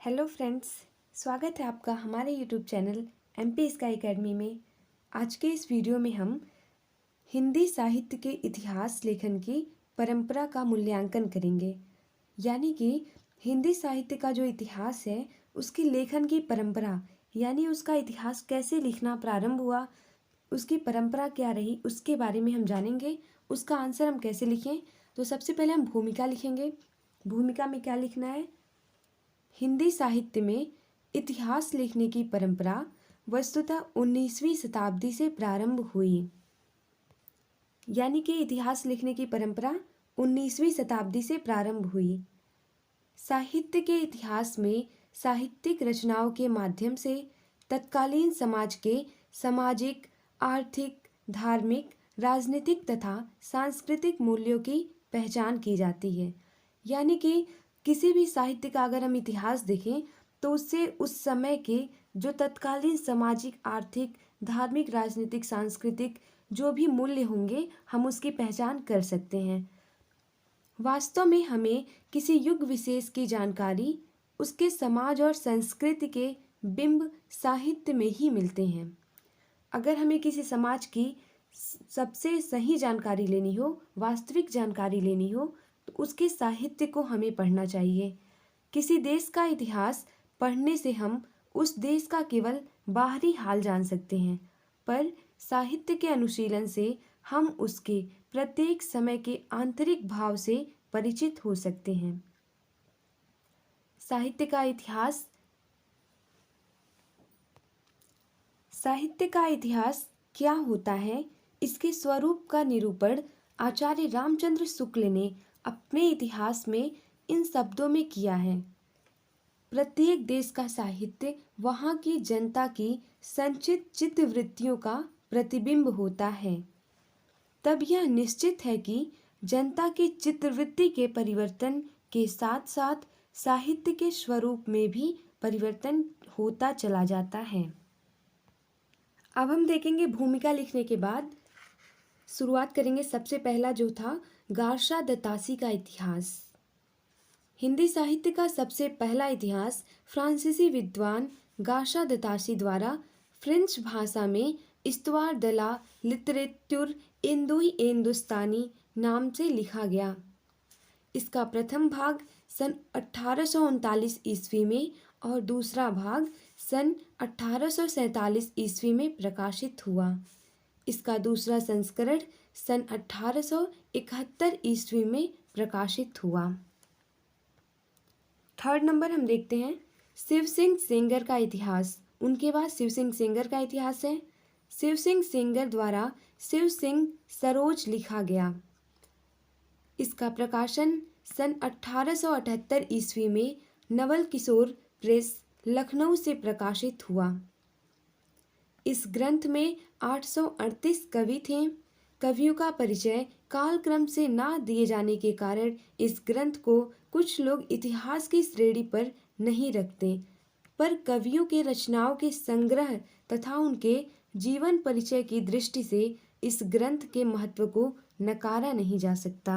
Hello friends, स्वागत है आपका हमारे YouTube channel MP sky academy में। आज के इस वीडियो में हम हिंदी साहित्य के इतिहास लेखन की परंपरा का मूल्यांकन करेंगे। यानी कि हिंदी साहित्य का जो इतिहास है उसकी लेखन की परंपरा, यानी उसका इतिहास कैसे लिखना प्रारंभ हुआ, उसकी परंपरा क्या रही, उसके बारे में हम जानेंगे। उसका आंसर हम कैसे लिखें, तो सबसे पहले हम भूमिका लिखेंगे। भूमिका में क्या लिखना है? हिंदी साहित्य में इतिहास लिखने की परंपरा वस्तुतः 19वीं शताब्दी से प्रारंभ हुई। यानी कि इतिहास लिखने की परंपरा 19वीं शताब्दी से प्रारंभ हुई। साहित्य के इतिहास में साहित्यिक रचनाओं के माध्यम से तत्कालीन समाज के सामाजिक, आर्थिक, धार्मिक, राजनीतिक तथा सांस्कृतिक मूल्यों की पहचान की जाती है। यानी कि किसी भी साहित्य का अगर हम इतिहास देखें तो उससे उस समय के जो तत्कालीन सामाजिक, आर्थिक, धार्मिक, राजनीतिक, सांस्कृतिक जो भी मूल्य होंगे हम उसकी पहचान कर सकते हैं। वास्तव में हमें किसी युग विशेष की जानकारी उसके समाज और संस्कृति के बिंब साहित्य में ही मिलते हैं। अगर हमें किसी समाज की सबसे सही जानकारी लेनी हो, वास्तविक जानकारी लेनी हो, तो उसके साहित्य को हमें पढ़ना चाहिए। किसी देश का इतिहास पढ़ने से हम उस देश का केवल बाहरी हाल जान सकते हैं, पर साहित्य के अनुशीलन से हम उसके प्रत्येक समय के आंतरिक भाव से परिचित हो सकते हैं। साहित्य का इतिहास क्या होता है, इसके स्वरूप का निरूपण आचार्य रामचंद्र शुक्ल ने अपने इतिहास में इन शब्दों में किया है। प्रत्येक देश का साहित्य वहाँ की जनता की संचित चित्तवृत्तियों का प्रतिबिंब होता है। तब यह निश्चित है कि जनता की चित्तवृत्ति के परिवर्तन के साथ साथ साहित्य के स्वरूप में भी परिवर्तन होता चला जाता है। अब हम देखेंगे भूमिका लिखने के बाद शुरुआत करेंगे। सबसे पहला जो था गार्शा दत्तासी का इतिहास। हिंदी साहित्य का सबसे पहला इतिहास फ्रांसीसी विद्वान गार्शा दत्तासी द्वारा फ्रेंच भाषा में इस्तवार de la लिटरेचर इंडो-हिंदुस्तानी नाम से लिखा गया। इसका प्रथम भाग सन 1839 ईस्वी में और दूसरा भाग सन 1847 ईस्वी में प्रकाशित हुआ। इसका दूसरा संस्करण सन 1871 ईस्वी में प्रकाशित हुआ। थर्ड नंबर हम देखते हैं शिव सिंह सेंगर का इतिहास। उनके बाद शिव सिंह सेंगर का इतिहास है। शिव सिंह सेंगर द्वारा शिव सिंह सरोज लिखा गया। इसका प्रकाशन सन 1878 ईस्वी में नवल किशोर प्रेस लखनऊ से प्रकाशित हुआ। इस ग्रंथ में 838 कवि थे। कवियों का परिचय कालक्रम से ना दिए जाने के कारण इस ग्रंथ को कुछ लोग इतिहास की श्रेणी पर नहीं रखते, पर कवियों के रचनाओं के संग्रह तथा उनके जीवन परिचय की दृष्टि से इस ग्रंथ के महत्व को नकारा नहीं जा सकता।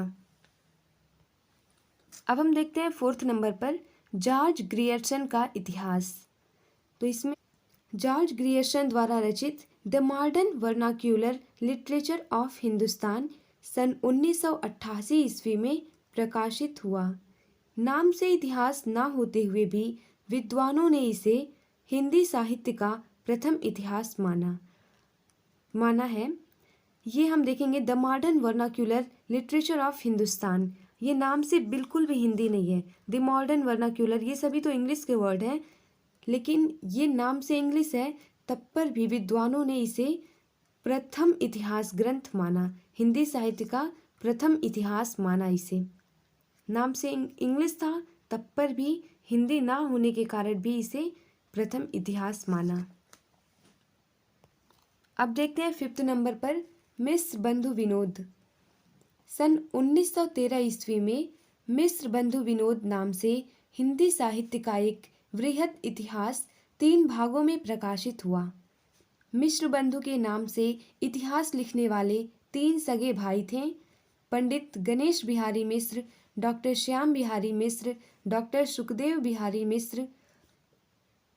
अब हम देखते हैं फोर्थ नंबर पर जॉर्ज ग्रियर्सन का इतिहास। तो इसमें जॉर्ज ग्रियर्सन द्वारा रचित the modern vernacular literature of Hindustan सन 1988 ईस्वी में प्रकाशित हुआ। नाम से इतिहास ना होते हुए भी विद्वानों ने इसे हिंदी साहित्य का प्रथम इतिहास माना है। ये हम देखेंगे the modern vernacular literature of Hindustan. ये नाम से बिल्कुल भी हिंदी नहीं है। द मॉडर्न वर्नाक्यूलर ये सभी तो इंग्लिश के वर्ड हैं, लेकिन ये नाम से इंग्लिश है, तब पर भी विद्वानों ने इसे प्रथम इतिहास ग्रंथ माना। हिंदी साहित्य का प्रथम इतिहास माना इसे। नाम से इंग्लिश था, तब पर भी हिंदी ना होने के कारण भी इसे प्रथम इतिहास माना। अब देखते हैं फिफ्थ नंबर पर मिश्र बंधु विनोद। सन 1913 ईस्वी में मिश्र बंधु विनोद नाम से हिंदी साहित्य का एक वृहद इतिहास 3 भागों में प्रकाशित हुआ। मिश्र बंधु के नाम से इतिहास लिखने वाले 3 सगे भाई थे। पंडित गणेश बिहारी मिश्र, डॉक्टर श्याम बिहारी मिश्र, डॉक्टर सुखदेव बिहारी मिश्र।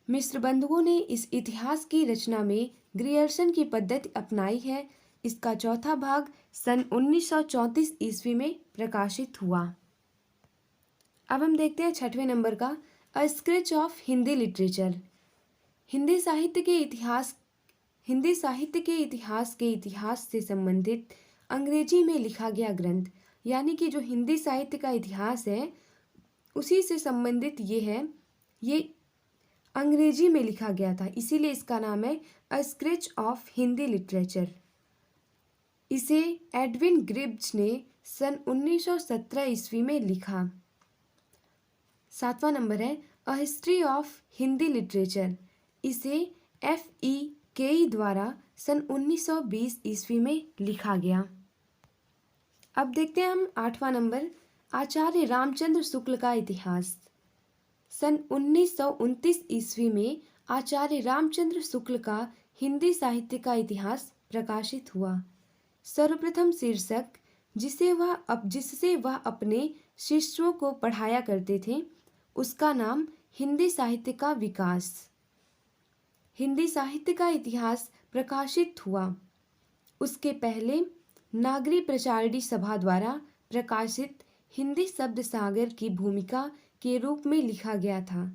मिश्र बंधुओं ने इस इतिहास की रचना में ग्रियर्सन की पद्धति अपनाई है। इसका चौथा भाग सन 1934 ईस्वी में प्रकाशित हुआ। अब हम देखते हैं 6वें नंबर का a sketch of Hindi literature. Hindi साहित्य के इतिहास से संबंधित अंग्रेजी में लिखा गया ग्रंथ, यानी कि जो हिंदी साहित्य का इतिहास है उसी से संबंधित ये अंग्रेजी में लिखा गया था, इसीलिए इसका नाम है a sketch of Hindi literature. इसे एडविन ग्रिब्स ने सन 1917 ईस्वी में लिखा। 7वां नंबर है a history of Hindi literature. इसे F.E. केई द्वारा सन 1920 ईस्वी में लिखा गया। अब देखते हैं हम 8वां नंबर आचार्य रामचंद्र शुक्ल का इतिहास। सन 1929 ईस्वी में आचार्य रामचंद्र शुक्ल का हिंदी साहित्य का इतिहास प्रकाशित हुआ। सर्वप्रथम शीर्षक जिससे वह अपने शिष्यों को पढ़ाया करते थे, उसका नाम हिंदी साहित्य का विकास। हिंदी साहित्य का इतिहास प्रकाशित हुआ। उसके पहले नागरी प्रचारणी सभा द्वारा प्रकाशित हिंदी शब्द सागर की भूमिका के रूप में लिखा गया था।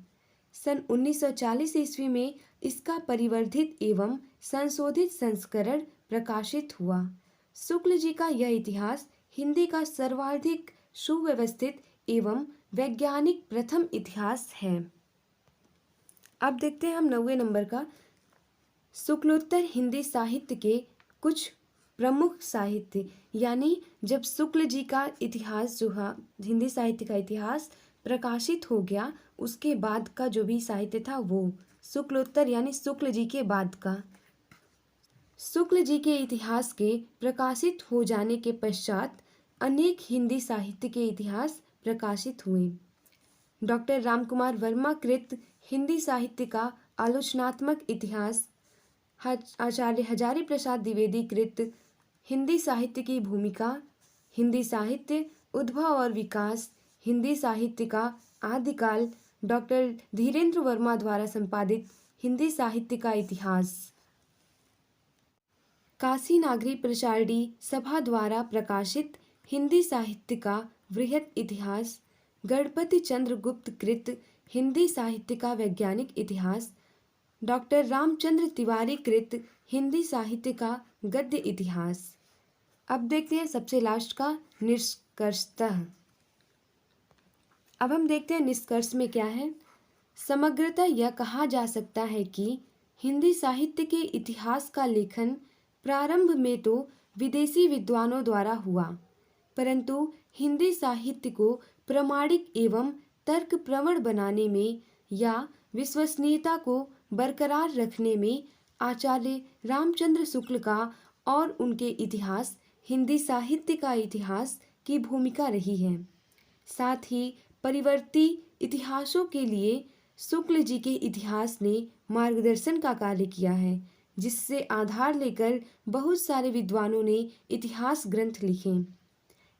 सन 1940 ईस्वी में इसका परिवर्धित एवं संशोधित संस्करण प्रकाशित हुआ। शुक्ल जी का यह इतिहास हिंदी का सर्वाधिक सुव्यवस्थित एवं वैज्ञानिक प्रथम इतिहास है। अब देखते हैं हम 9वें नंबर का शुक्लोत्तर हिंदी साहित्य के कुछ प्रमुख साहित्य, यानी जब शुक्ल जी का इतिहास हिंदी साहित्य का इतिहास प्रकाशित हो गया, उसके बाद का जो भी साहित्य था वो शुक्लोत्तर यानी शुक्ल जी के बाद का। शुक्ल जी के इतिहास के प्रकाशित हो जाने के पश्चात अनेक हिंदी साहित्य के इतिहास प्रकाशित हुए। डॉक्टर रामकुमार वर्मा कृत हिंदी साहित्य का आलोचनात्मक इतिहास, आचार्य हजारी प्रसाद द्विवेदी कृत हिंदी साहित्य की भूमिका, हिंदी साहित्य उद्भव और विकास, हिंदी साहित्य का आदिकाल, डॉक्टर धीरेन्द्र वर्मा द्वारा संपादित हिंदी साहित्य का इतिहास, काशी नागरी प्रचारणी सभा द्वारा प्रकाशित हिंदी साहित्य का वृहत इतिहास, गणपति चंद्र गुप्त कृत हिंदी साहित्य का वैज्ञानिक इतिहास, डॉक्टर रामचंद्र तिवारी कृत हिंदी साहित्य का गद्य इतिहास। अब देखते हैं सबसे लास्ट का निष्कर्षतः। अब हम देखते हैं निष्कर्ष में क्या है। समग्रतः यह कहा जा सकता है कि हिंदी साहित्य के इतिहास का लेखन प्रारंभ में तो विदेशी विद्वानों द्वारा हुआ, परंतु हिंदी साहित्य को प्रामाणिक एवं तर्क प्रवण बनाने में या विश्वसनीयता को बरकरार रखने में आचार्य रामचंद्र शुक्ल का और उनके इतिहास हिंदी साहित्य का इतिहास की भूमिका रही है। साथ ही परिवर्ती इतिहासों के लिए शुक्ल जी के इतिहास ने मार्गदर्शन का कार्य किया है, जिससे आधार लेकर बहुत सारे विद्वानों ने इतिहास ग्रंथ लिखे।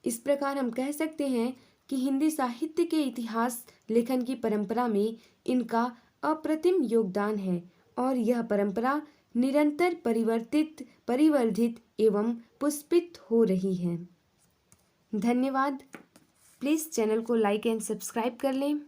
इस प्रकार हम कह सकते हैं कि हिंदी साहित्य के इतिहास लेखन की परंपरा में इनका अप्रतिम योगदान है और यह परंपरा निरंतर परिवर्धित एवं पुष्पित हो रही है। धन्यवाद। प्लीज़ चैनल को लाइक एंड सब्सक्राइब कर लें।